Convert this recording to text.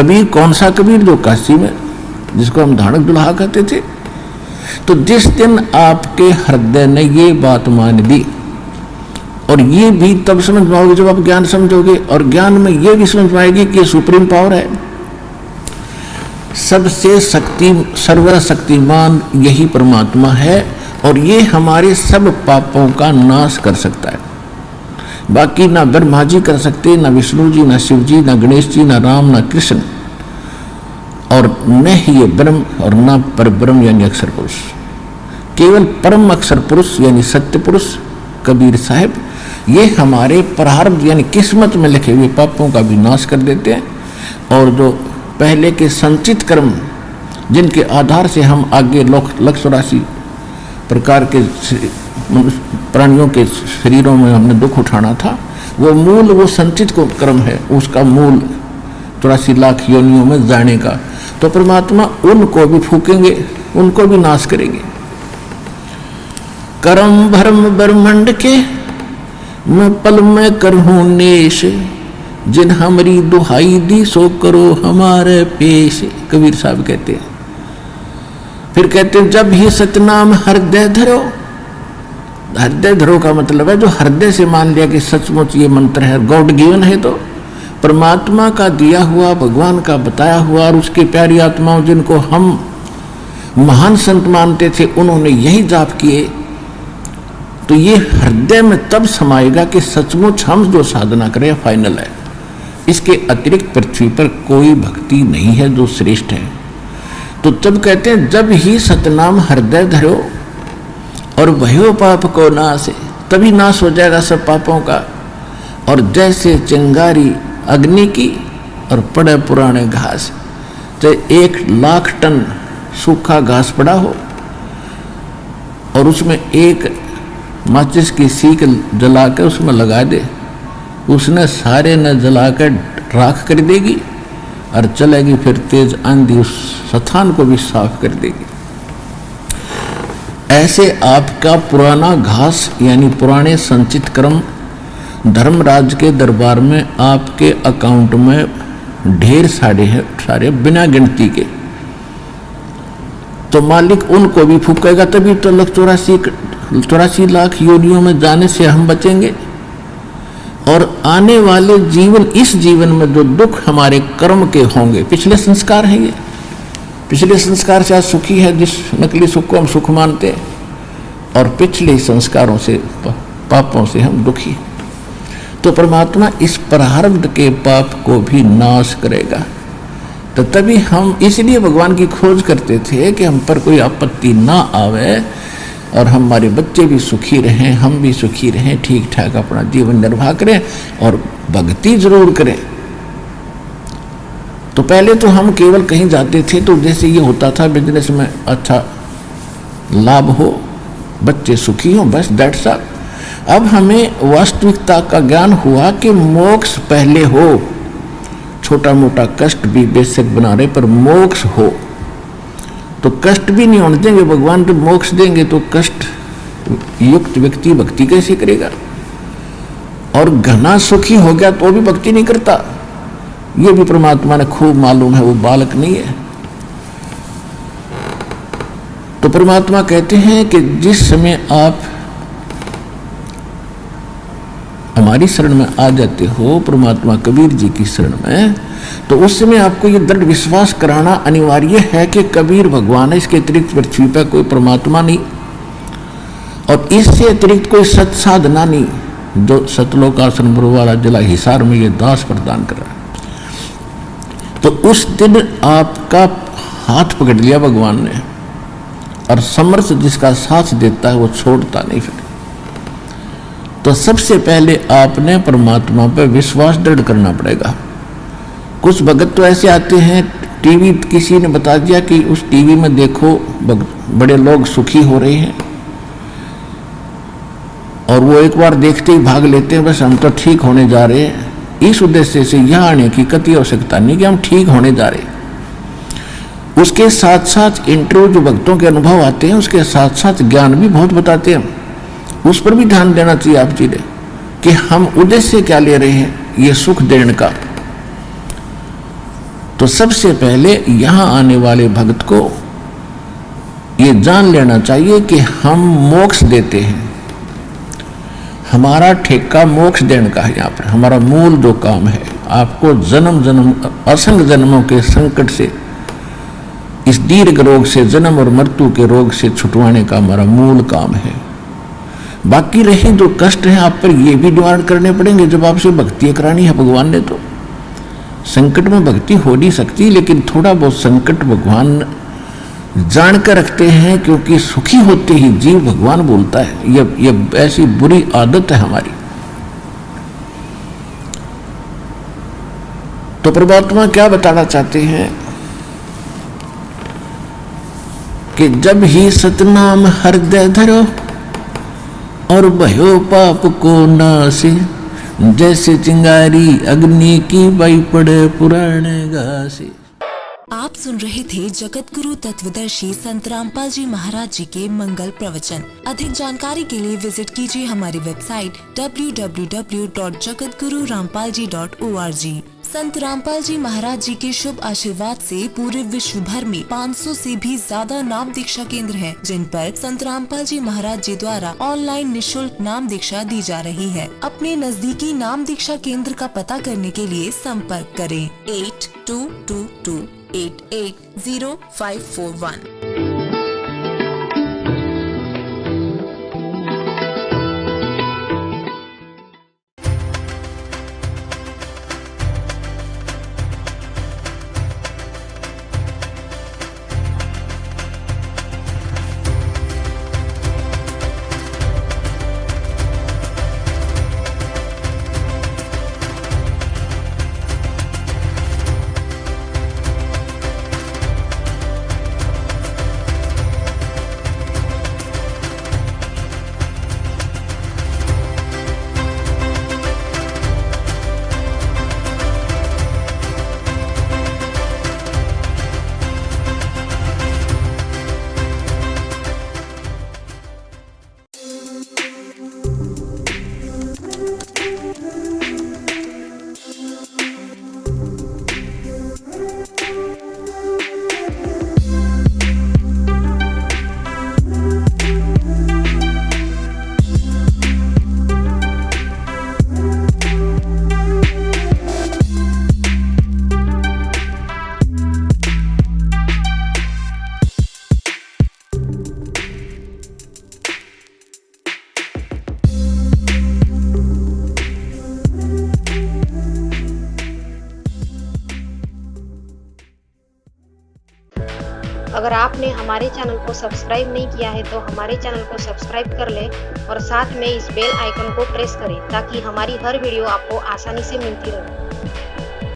कबीर कौन सा कबीर? जो काशी में, जिसको हम धाड़क दुल्हा कहते थे। तो जिस दिन आपके हृदय ने ये बात मान ली, और ये भी तब समझ पाओगे जब आप ज्ञान समझोगे, और ज्ञान में ये भी समझ पाएगी कि सुप्रीम पावर है, सबसे सर्वशक्तिमान यही परमात्मा है, और ये हमारे सब पापों का नाश कर सकता है। बाकी ना ब्रह्मा जी कर सकते, ना विष्णु जी, ना शिव जी, ना गणेश जी, ना राम, ना कृष्ण, और न ही ये ब्रह्म और न परब्रह्म यानी अक्षर पुरुष। केवल परम अक्षर पुरुष यानी सत्य पुरुष कबीर साहब ये हमारे प्रारब्ध यानी किस्मत में लिखे हुए पापों का भी नाश कर देते हैं, और जो पहले के संचित कर्म जिनके आधार से हम आगे 184 प्रकार के प्राणियों के शरीरों में हमने दुख उठाना था, वो मूल वो संचित को कर्म है, उसका मूल 84 लाख योनियों में जाने का। तो परमात्मा उनको भी फूकेंगे, उनको भी नाश करेंगे। कर्म भरम ब्रह्मंड के मैं पल में करहूं नेश, जिन हमारी दुहाई दी सो करो हमारे पेश, कबीर साहब कहते हैं। फिर कहते हैं जब ही सतनाम हृदय धरो। हृदय धरो का मतलब है जो हृदय से मान लिया कि सचमुच ये मंत्र है, गॉड गिवन है, तो परमात्मा का दिया हुआ, भगवान का बताया हुआ, और उसकी प्यारी आत्माओं जिनको हम महान संत मानते थे उन्होंने यही जाप किए, तो ये हृदय में तब समाएगा कि सचमुच हम जो साधना करें फाइनल है। इसके अतिरिक्त पृथ्वी पर कोई भक्ति नहीं है जो श्रेष्ठ है। तो तब कहते हैं जब ही सतनाम हृदय धरो और भयो पाप को नाश, तभी नाश हो जाएगा सब पापों का। और जैसे चिंगारी अग्नि की और पड़े पुराने घास, तो 1,00,000 टन सूखा घास पड़ा हो और उसमें एक माचिस की सीख जला कर उसमें लगा दे, उसने सारे न जलाकर राख कर देगी और चलेगी, फिर तेज आंधी उस स्थान को भी साफ कर देगी। ऐसे आपका पुराना घास यानी पुराने संचित कर्म धर्मराज के दरबार में आपके अकाउंट में ढेर सारे बिना गिनती के, तो मालिक उनको भी फूकेगा, तभी तो 84 लाख योनियों में जाने से हम बचेंगे। और आने वाले जीवन, इस जीवन में जो दुख हमारे कर्म के होंगे, पिछले संस्कार हैं ये, पिछले संस्कार से आज सुखी है, जिस नकली सुख को हम सुख मानते हैं, और पिछले संस्कारों से पापों से हम दुखी। तो परमात्मा इस प्रारब्ध के पाप को भी नाश करेगा। तो तभी हम इसलिए भगवान की खोज करते थे कि हम पर कोई आपत्ति ना आवे और हमारे बच्चे भी सुखी रहें, हम भी सुखी रहें, ठीक ठाक अपना जीवन निर्वाह करें और भक्ति जरूर करें। तो पहले तो हम केवल कहीं जाते थे तो जैसे ये होता था बिजनेस में अच्छा लाभ हो, बच्चे सुखी हो, बस दैट्स ऑल। अब हमें वास्तविकता का ज्ञान हुआ कि मोक्ष पहले हो, छोटा मोटा कष्ट भी बेशक बना रहे पर मोक्ष हो, तो कष्ट भी नहीं होने देंगे। भगवान जब मोक्ष देंगे तो कष्ट युक्त व्यक्ति भक्ति कैसे करेगा? और घना सुखी हो गया तो भी भक्ति नहीं करता, ये भी परमात्मा ने खूब मालूम है, वो बालक नहीं है। तो परमात्मा कहते हैं कि जिस समय आप हमारी शरण में आ जाते हो, परमात्मा कबीर जी की शरण में, तो उस समय आपको ये दृढ़ विश्वास कराना अनिवार्य है कि कबीर भगवान है, इसके अतिरिक्त पृथ्वी पर कोई परमात्मा नहीं, और इससे अतिरिक्त कोई सत साधना नहीं जो सतलोकासन वाला जिला हिसार में ये दास प्रदान कर रहा है। तो उस दिन आपका हाथ पकड़ लिया भगवान ने, और समर्थ जिसका साथ देता है वो छोड़ता नहीं। फिर तो सबसे पहले आपने परमात्मा पर विश्वास दृढ़ करना पड़ेगा। कुछ भगत तो ऐसे आते हैं, टीवी किसी ने बता दिया कि उस टीवी में देखो बड़े लोग सुखी हो रहे हैं, और वो एक बार देखते ही भाग लेते हैं, बस हम तो ठीक होने जा रहे हैं। इस उद्देश्य से यहाँ आने की कतई आवश्यकता नहीं कि हम ठीक होने जा रहे हैं। उसके साथ साथ इंटरव्यू जो भक्तों के अनुभव आते हैं, उसके साथ साथ ज्ञान भी बहुत बताते हैं, उस पर भी ध्यान देना चाहिए आप जी ने कि हम उद्देश्य क्या ले रहे हैं, ये सुख देने का। तो सबसे पहले यहाँ आने वाले भक्त को ये जान लेना चाहिए कि हम मोक्ष देते हैं, हमारा ठेका मोक्ष देने का है। यहाँ पर हमारा मूल जो काम है, आपको जन्म जन्म असंख्य जन्मों के संकट से, इस दीर्घ रोग से, जन्म और मृत्यु के रोग से छुटवाने का हमारा मूल काम है। बाकी रहे जो कष्ट है आप पर, ये भी निवारण करने पड़ेंगे जब आपसे भक्ति करानी है भगवान ने। तो संकट में भक्ति हो नहीं सकती, लेकिन थोड़ा बहुत संकट भगवान जानकर रखते हैं, क्योंकि सुखी होते ही जीव भगवान बोलता है। ये ऐसी बुरी आदत है हमारी। तो परमात्मा क्या बताना चाहते हैं कि जब ही सतनाम हृदय धरो और भयो पाप को नासे, जैसे चिंगारी अग्नि की बाई पड़े पुराने घासे। आप सुन रहे थे जगत गुरु तत्वदर्शी संत रामपाल जी महाराज जी के मंगल प्रवचन। अधिक जानकारी के लिए विजिट कीजिए हमारी वेबसाइट www.jagatgururampalji.org। संत रामपाल जी महाराज जी के शुभ आशीर्वाद से पूरे विश्व भर में 500 से भी ज्यादा नाम दीक्षा केंद्र हैं, जिन पर संत रामपाल जी महाराज जी द्वारा ऑनलाइन निशुल्क नाम दीक्षा दी जा रही है। अपने नजदीकी नाम दीक्षा केंद्र का पता करने के लिए संपर्क करें 8222880541। अगर आपने हमारे चैनल को सब्सक्राइब नहीं किया है तो हमारे चैनल को सब्सक्राइब कर लें और साथ में इस बेल आइकन को प्रेस करें ताकि हमारी हर वीडियो आपको आसानी से मिलती रहे।